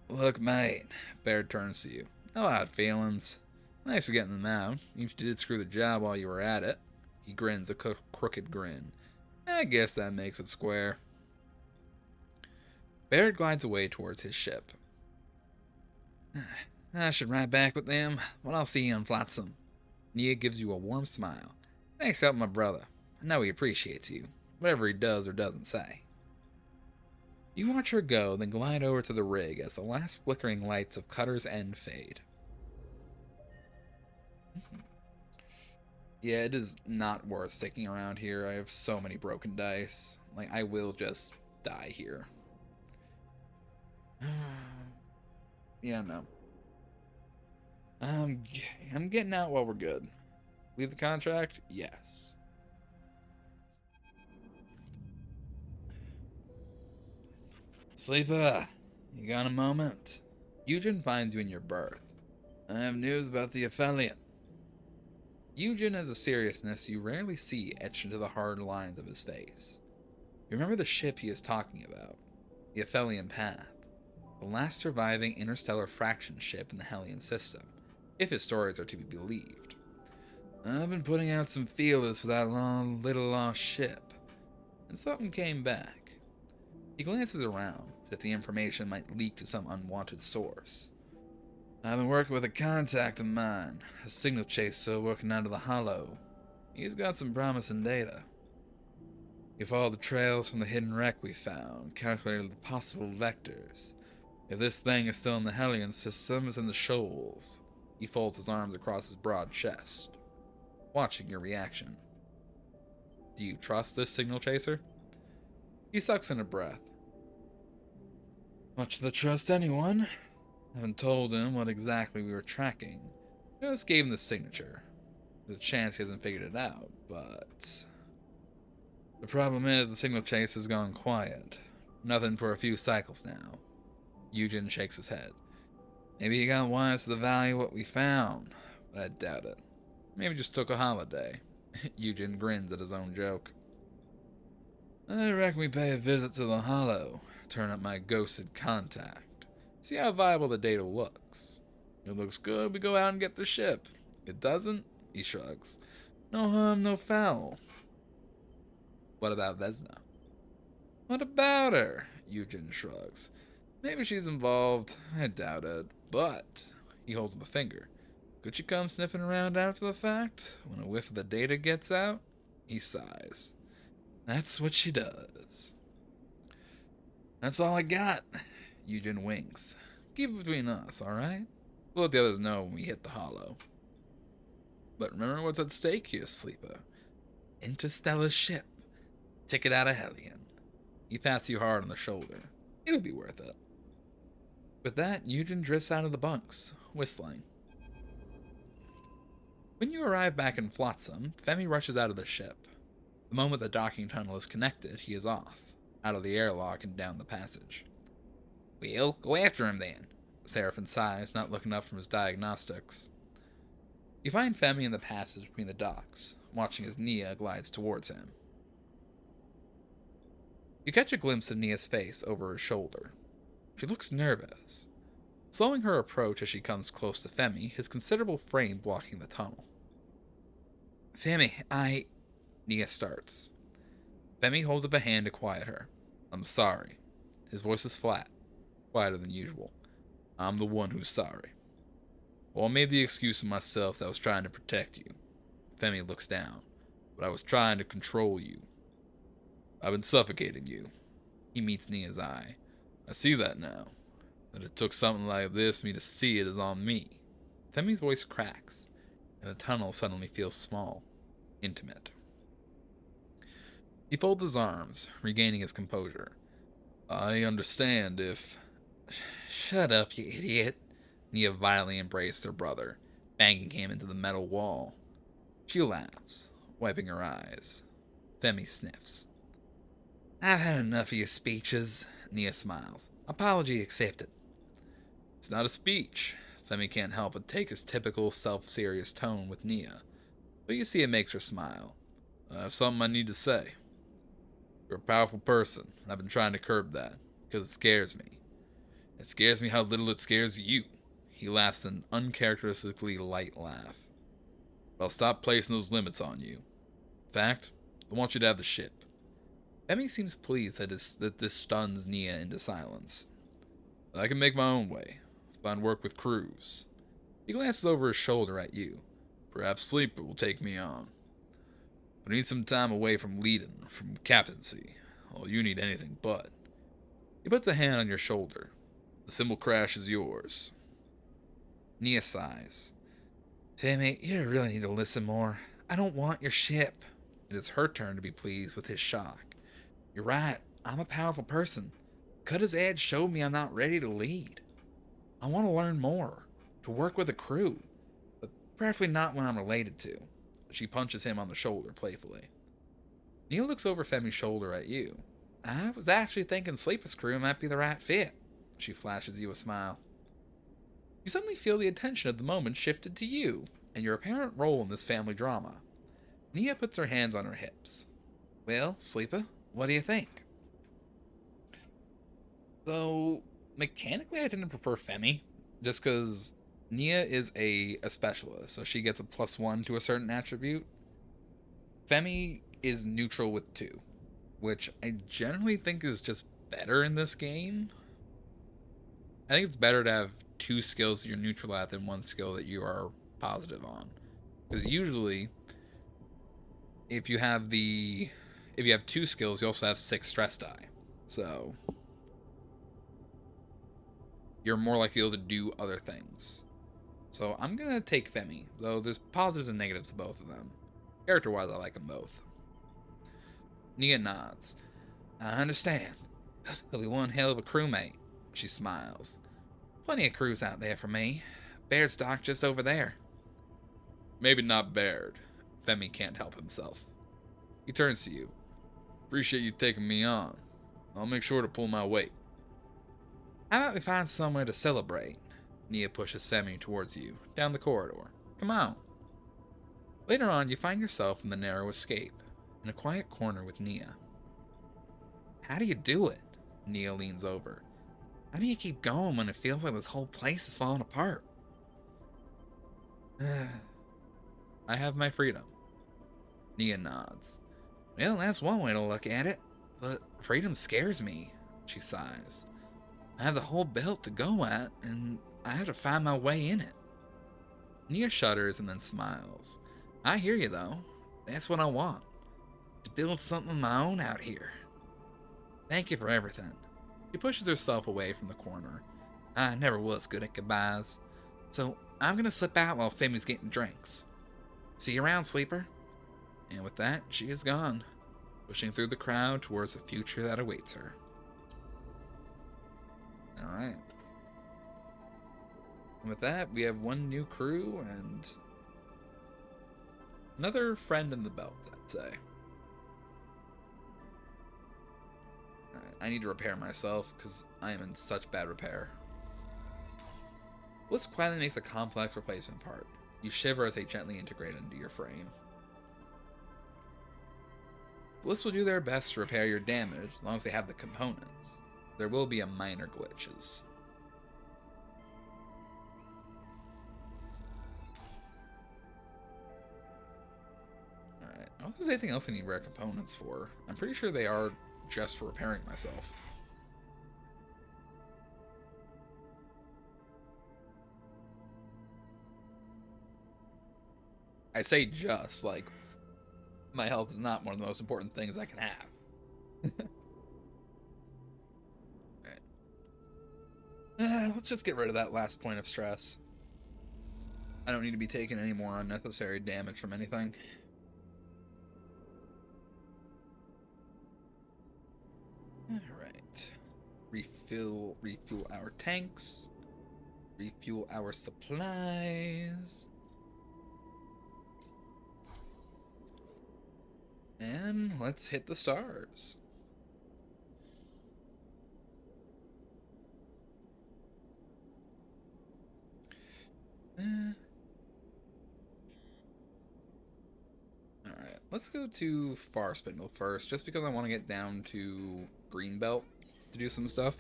Look, mate. Baird turns to you. No hard feelings. Thanks for getting them out. You did screw the job while you were at it. He grins a crooked grin. I guess that makes it square. Baird glides away towards his ship. I should ride back with them, but I'll see you on Flotsam. Nia gives you a warm smile. Thanks for helping my brother. I know he appreciates you, whatever he does or doesn't say. You watch her go, then glide over to the rig as the last flickering lights of Cutter's End fade. Yeah, it is not worth sticking around here. I have so many broken dice. Like, I will just die here. Yeah, no. I'm getting out while we're good. Leave the contract? Yes. Sleeper, you got a moment? Eugen finds you in your berth. I have news about the Aphelion. Eugen has a seriousness you rarely see etched into the hard lines of his face. You remember the ship he is talking about, the Aphelion Path, the last surviving interstellar fraction ship in the Hellion system, if his stories are to be believed. I've been putting out some feelers for that little lost ship, and something came back. He glances around, as if the information might leak to some unwanted source. I've been working with a contact of mine, a signal chaser working out of the Hollow. He's got some promising data. He followed the trails from the hidden wreck we found, calculated the possible vectors. If this thing is still in the Hellion system, it's in the shoals. He folds his arms across his broad chest, watching your reaction. Do you trust this signal chaser? He sucks in a breath. Much to trust anyone. I haven't told him what exactly we were tracking. I just gave him the signature. There's a chance he hasn't figured it out, but... The problem is the signal chase has gone quiet. Nothing for a few cycles now. Eugen shakes his head. Maybe he got wise to the value of what we found, but I doubt it. Maybe just took a holiday. Eugen grins at his own joke. I reckon we pay a visit to the Hollow, turn up my ghosted contact, see how viable the data looks. If it looks good, we go out and get the ship. It doesn't? He shrugs. No harm, no foul. What about Vesna? What about her? Eugen shrugs. Maybe she's involved. I doubt it. But, he holds up a finger. Could she come sniffing around after the fact? When a whiff of the data gets out? He sighs. That's what she does. That's all I got. Eugen winks. Keep it between us, alright? We'll let the others know when we hit the Hollow. But remember what's at stake here, sleeper. Interstellar ship. Ticket out of Hellion. He pats you hard on the shoulder. It'll be worth it. With that, Eugen drifts out of the bunks, whistling. When you arrive back in Flotsam, Femi rushes out of the ship. The moment the docking tunnel is connected, he is off, out of the airlock and down the passage. Well, go after him then, Seraphin sighs, not looking up from his diagnostics. You find Femi in the passage between the docks, watching as Nia glides towards him. You catch a glimpse of Nia's face over her shoulder. She looks nervous, slowing her approach as she comes close to Femi, his considerable frame blocking the tunnel. Femi, Nia starts. Femi holds up a hand to quiet her. I'm sorry. His voice is flat, quieter than usual. I'm the one who's sorry. Well, I made the excuse of myself that I was trying to protect you. Femi looks down. But I was trying to control you. I've been suffocating you. He meets Nia's eye. I see that now. That it took something like this me to see it is on me. Femi's voice cracks, and the tunnel suddenly feels small, intimate. He folds his arms, regaining his composure. I understand if... Shut up, you idiot. Nia violently embraced her brother, banging him into the metal wall. She laughs, wiping her eyes. Femi sniffs. I've had enough of your speeches, Nia smiles. Apology accepted. It's not a speech. Femi can't help but take his typical self-serious tone with Nia, but you see it makes her smile. I have something I need to say. You're a powerful person, and I've been trying to curb that, because it scares me. It scares me how little it scares you. He laughs an uncharacteristically light laugh. But I'll stop placing those limits on you. In fact, I want you to have the ship. Emmy seems pleased that this stuns Nia into silence. I can make my own way. Find work with crews. He glances over his shoulder at you. Perhaps Sleeper will take me on. I need some time away from leading, from captaincy. Well, you need anything but. He puts a hand on your shoulder. The symbol crash is yours. Nia sighs. Femi, you really need to listen more. I don't want your ship. It is her turn to be pleased with his shock. You're right, I'm a powerful person. Cutta's ad showed me I'm not ready to lead. I want to learn more, to work with a crew, but preferably not when I'm related to. She punches him on the shoulder playfully. Nia looks over Femi's shoulder at you. I was actually thinking Sleeper's crew might be the right fit. She flashes you a smile. You suddenly feel the attention of the moment shifted to you, and your apparent role in this family drama. Nia puts her hands on her hips. Well, Sleeper, what do you think? Though, mechanically I tend to prefer Femi, just because Nia is a specialist, so she gets a +1 to a certain attribute. Femi is neutral with 2, which I generally think is just better in this game. I think it's better to have 2 skills that you're neutral at than 1 skill that you are positive on. Because usually, if you have 2 skills, you also have 6 stress die. So you're more likely able to do other things. So I'm gonna take Femi, though there's positives and negatives to both of them. Character-wise, I like them both. Nia nods. I understand. He'll be one hell of a crewmate. She smiles. Plenty of crews out there for me. Baird's dock just over there. Maybe not Baird. Femi can't help himself. He turns to you. Appreciate you taking me on. I'll make sure to pull my weight. How about we find somewhere to celebrate? Nia pushes Femi towards you, down the corridor. Come on. Later on, you find yourself in the narrow escape, in a quiet corner with Nia. How do you do it? Nia leans over. How do you keep going when it feels like this whole place is falling apart? I have my freedom. Nia nods. Well, that's one way to look at it, but freedom scares me, she sighs. I have the whole belt to go at, and I have to find my way in it. Nia shudders and then smiles. I hear you, though. That's what I want. To build something of my own out here. Thank you for everything. She pushes herself away from the corner. I never was good at goodbyes, so I'm gonna slip out while Femi's getting drinks. See you around, Sleeper. And with that, she is gone, pushing through the crowd towards the future that awaits her. Alright. And with that, we have one new crew and another friend in the belt, I'd say. Alright, I need to repair myself because I am in such bad repair. Bliss quietly makes a complex replacement part. You shiver as they gently integrate into your frame. Bliss will do their best to repair your damage as long as they have the components. There will be a minor glitches. Alright, I don't think there's anything else I need rare components for. I'm pretty sure they are just for repairing myself. I say just, like, my health is not one of the most important things I can have. let's just get rid of that last point of stress. I don't need to be taking any more unnecessary damage from anything. Alright. Refuel our tanks. Refuel our supplies. And let's hit the stars. Alright, let's go to Far Spindle first, just because I want to get down to Green Belt to do some stuff.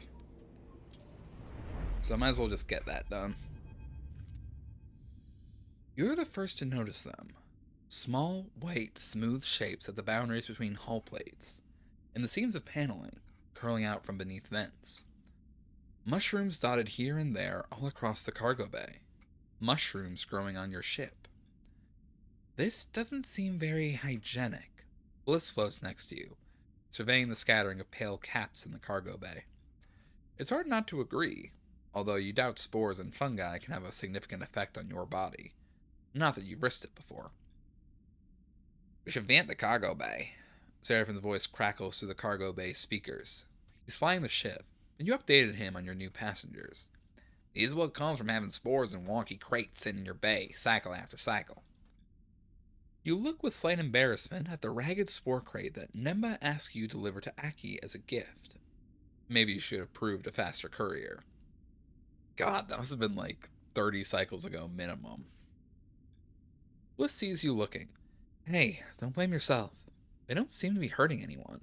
So I might as well just get that done. You're the first to notice them. Small, white, smooth shapes at the boundaries between hull plates, and the seams of paneling curling out from beneath vents. Mushrooms dotted here and there all across the cargo bay. Mushrooms growing on your ship. This doesn't seem very hygienic. Bliss floats next to you, surveying the scattering of pale caps in the cargo bay. It's hard not to agree, although you doubt spores and fungi can have a significant effect on your body. Not that you've risked it before. We should vent the cargo bay. Seraphin's voice crackles through the cargo bay speakers. He's flying the ship, and you updated him on your new passengers. This is what comes from having spores and wonky crates sitting in your bay, cycle after cycle. You look with slight embarrassment at the ragged spore crate that Nemba asked you to deliver to Aki as a gift. Maybe you should have proved a faster courier. God, that must have been like 30 cycles ago minimum. Bliss sees you looking. Hey, don't blame yourself. They don't seem to be hurting anyone.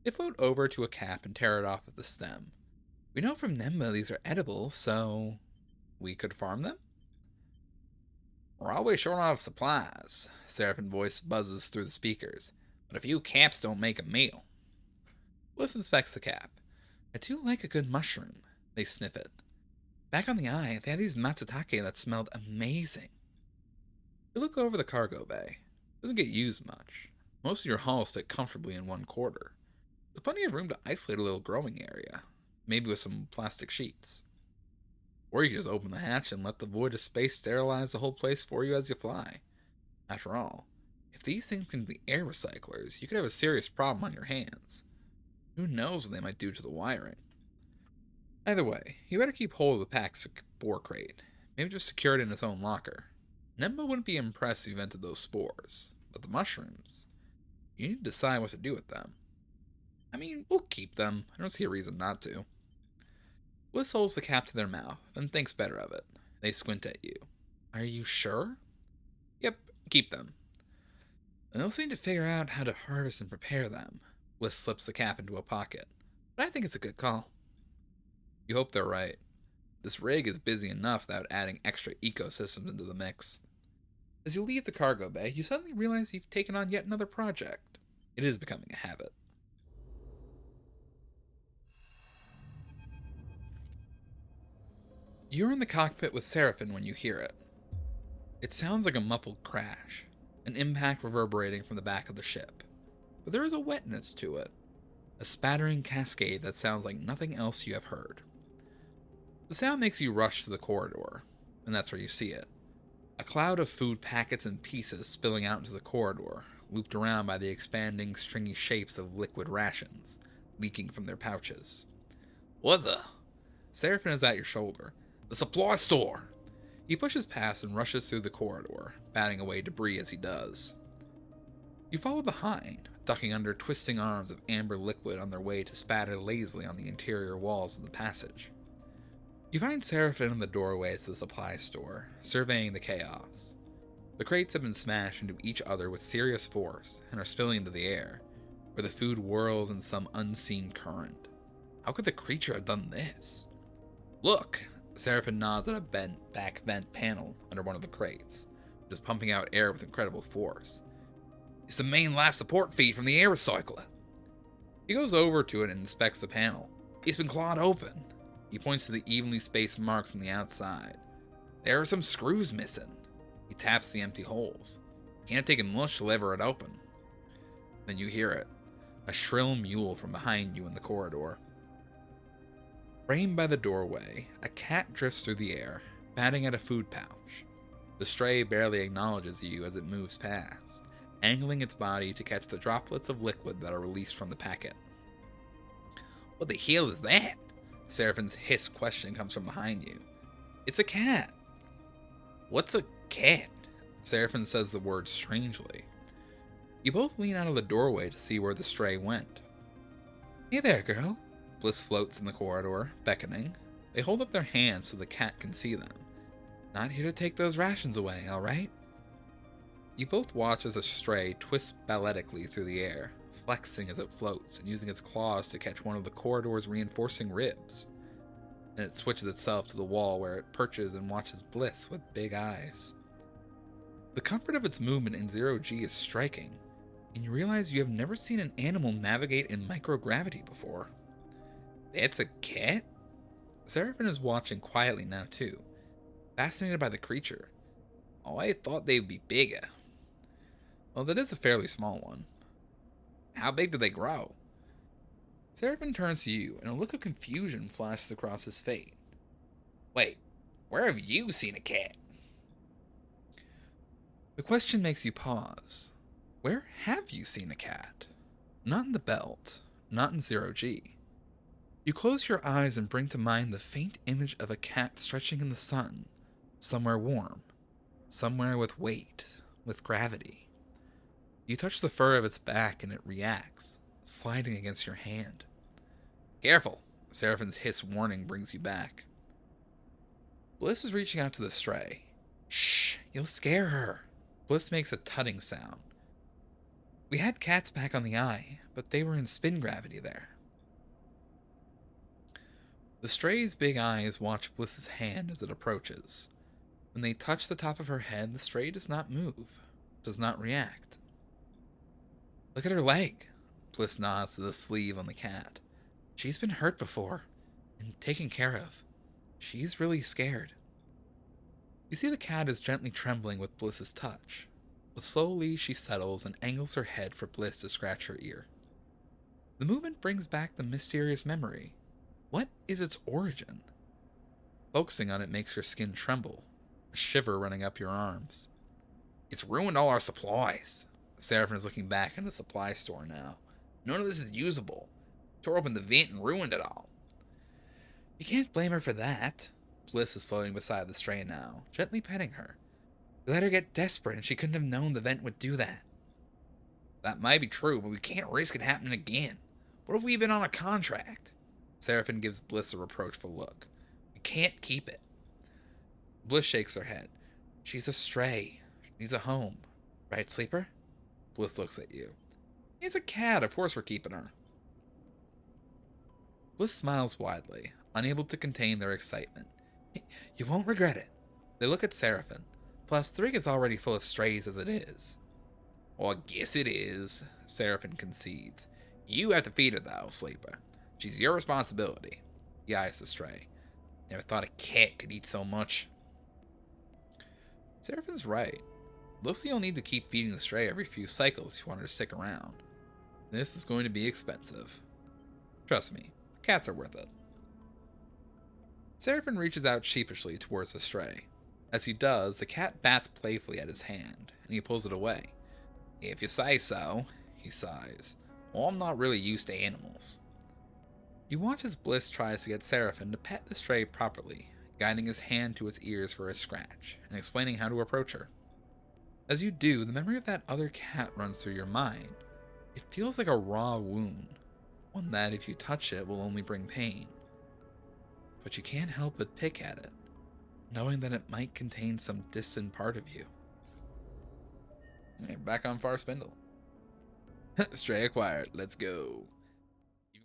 They float over to a cap and tear it off at the stem. We know from Nemba these are edible, so we could farm them? We're always short of supplies. Seraphin's voice buzzes through the speakers. But a few caps don't make a meal. Bliss inspects the cap. I do like a good mushroom. They sniff it. Back on the eye, they had these matsutake that smelled amazing. You look over the cargo bay. It doesn't get used much. Most of your hulls fit comfortably in one quarter. There's plenty of room to isolate a little growing area. Maybe with some plastic sheets. Or you can just open the hatch and let the void of space sterilize the whole place for you as you fly. After all, if these things can be air recyclers, you could have a serious problem on your hands. Who knows what they might do to the wiring? Either way, you better keep hold of the packed spore crate. Maybe just secure it in its own locker. Nemba wouldn't be impressed if you vented those spores. But the mushrooms, you need to decide what to do with them. I mean, we'll keep them. I don't see a reason not to. Bliss holds the cap to their mouth, and thinks better of it. They squint at you. Are you sure? Yep, keep them. And they'll seem to figure out how to harvest and prepare them. Bliss slips the cap into a pocket. But I think it's a good call. You hope they're right. This rig is busy enough without adding extra ecosystems into the mix. As you leave the cargo bay, you suddenly realize you've taken on yet another project. It is becoming a habit. You're in the cockpit with Seraphin when you hear it. It sounds like a muffled crash, an impact reverberating from the back of the ship. But there is a wetness to it, a spattering cascade that sounds like nothing else you have heard. The sound makes you rush to the corridor, and that's where you see it. A cloud of food packets and pieces spilling out into the corridor, looped around by the expanding, stringy shapes of liquid rations, leaking from their pouches. What the? Seraphin is at your shoulder. The supply store! He pushes past and rushes through the corridor, batting away debris as he does. You follow behind, ducking under twisting arms of amber liquid on their way to spatter lazily on the interior walls of the passage. You find Seraphin in the doorway to the supply store, surveying the chaos. The crates have been smashed into each other with serious force and are spilling into the air, where the food whirls in some unseen current. How could the creature have done this? Look! Seraphin nods at a back vent panel under one of the crates, which is pumping out air with incredible force. It's the main life support feed from the air recycler. He goes over to it and inspects the panel. It's been clawed open. He points to the evenly spaced marks on the outside. There are some screws missing. He taps the empty holes. Can't take him much to lever it open. Then you hear it. A shrill mule from behind you in the corridor. Framed by the doorway, a cat drifts through the air, batting at a food pouch. The stray barely acknowledges you as it moves past, angling its body to catch the droplets of liquid that are released from the packet. What the hell is that? Seraphine's hiss question comes from behind you. It's a cat. What's a cat? Seraphine says the word strangely. You both lean out of the doorway to see where the stray went. Hey there, girl. Bliss floats in the corridor, beckoning. They hold up their hands so the cat can see them. Not here to take those rations away, alright? You both watch as a stray twists balletically through the air, flexing as it floats and using its claws to catch one of the corridor's reinforcing ribs. Then it switches itself to the wall where it perches and watches Bliss with big eyes. The comfort of its movement in zero-G is striking, and you realize you have never seen an animal navigate in microgravity before. That's a cat? Seraphine is watching quietly now too, fascinated by the creature. Oh, I thought they'd be bigger. Well, that is a fairly small one. How big do they grow? Seraphine turns to you, and a look of confusion flashes across his face. Wait, where have you seen a cat? The question makes you pause. Where have you seen a cat? Not in the belt, not in zero-G. You close your eyes and bring to mind the faint image of a cat stretching in the sun, somewhere warm, somewhere with weight, with gravity. You touch the fur of its back and it reacts, sliding against your hand. Careful! Seraphine's hiss warning brings you back. Bliss is reaching out to the stray. Shh, you'll scare her. Bliss makes a tutting sound. We had cats back on the eye, but they were in spin gravity there. The stray's big eyes watch Bliss's hand as it approaches. When they touch the top of her head, the stray does not move, does not react. Look at her leg. Bliss nods to the sleeve on the cat. She's been hurt before, and taken care of. She's really scared. You see the cat is gently trembling with Bliss's touch, but slowly she settles and angles her head for Bliss to scratch her ear. The movement brings back the mysterious memory. What is its origin? Focusing on it makes your skin tremble, a shiver running up your arms. It's ruined all our supplies. Seraphine is looking back in the supply store now. None of this is usable. Tore open the vent and ruined it all. You can't blame her for that. Bliss is floating beside the stray now, gently petting her. We let her get desperate and she couldn't have known the vent would do that. That might be true, but we can't risk it happening again. What if we've been on a contract? Seraphine gives Bliss a reproachful look. We can't keep it. Bliss shakes her head. She's a stray. She needs a home. Right, Sleeper? Bliss looks at you. He's a cat. Of course we're keeping her. Bliss smiles widely, unable to contain their excitement. You won't regret it. They look at Seraphine. Plus, the rig is already full of strays as it is. Well, I guess it is, Seraphine concedes. You have to feed her, though, Sleeper. She's your responsibility. He eyes the stray. Never thought a cat could eat so much. Seraphine's right. Looks like you'll need to keep feeding the stray every few cycles if you want her to stick around. This is going to be expensive. Trust me, cats are worth it. Seraphine reaches out sheepishly towards the stray. As he does, the cat bats playfully at his hand, and he pulls it away. If you say so, he sighs. Well, I'm not really used to animals. You watch as Bliss tries to get Seraphine to pet the stray properly, guiding his hand to its ears for a scratch, and explaining how to approach her. As you do, the memory of that other cat runs through your mind. It feels like a raw wound, one that, if you touch it, will only bring pain. But you can't help but pick at it, knowing that it might contain some distant part of you. Hey, back on Far Spindle. Stray acquired, let's go.